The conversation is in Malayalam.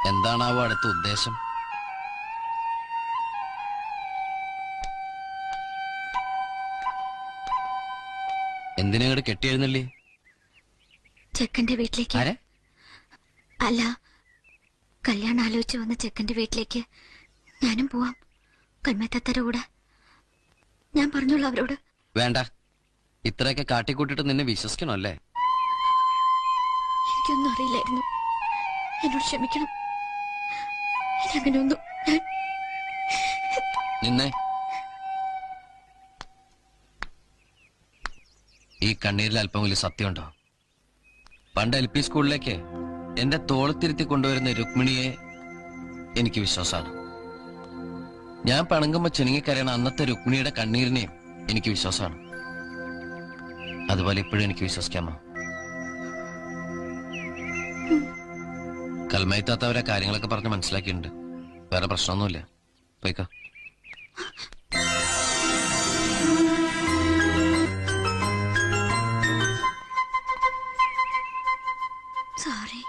എന്താണാവോ അടുത്ത ഉദ്ദേശം? എന്തിനങ്ങോട്ട് കെട്ടിയെഴുന്നള്ളി? ചെക്കന്റെ വീട്ടിലേക്ക്. അല്ല, കല്യാണം ആലോചിച്ച് വന്ന ചെക്കന്റെ വീട്ടിലേക്ക് ഞാനും പോവാം, കന്മത്തത്തര കൂടെ. ഞാൻ പറഞ്ഞോളൂ അവരോട്. വേണ്ട, ഇത്രയൊക്കെ കാട്ടിക്കൂട്ടിട്ട് നിന്നെ വിശ്വസിക്കണോ അല്ലേ? എനിക്കൊന്നും അറിയില്ലായിരുന്നു, എന്നോട് ക്ഷമിക്കണം. അങ്ങനെയൊന്നും നിന്നെ ഈ കണ്ണീരിൽ അല്പം വലിയ സത്യമുണ്ടോ? പണ്ട് LP സ്കൂളിലേക്ക് എന്റെ തോളത്തിരുത്തി കൊണ്ടുവരുന്ന രുക്മിണിയെ എനിക്ക് വിശ്വാസമാണ്. ഞാൻ പണങ്ങുമ്പോ ചെനുങ്ങിക്കരയണ അന്നത്തെ രുക്മിണിയുടെ കണ്ണീരിനെയും എനിക്ക് വിശ്വാസമാണ്. അതുപോലെ ഇപ്പോഴും എനിക്ക് വിശ്വസിക്കാമോ? കൽമയത്താത്തവരെ കാര്യങ്ങളൊക്കെ പറഞ്ഞ് മനസ്സിലാക്കിയിട്ടുണ്ട്. വേറെ പ്രശ്നമൊന്നുമില്ല. പോയിക്കോ. സോറി.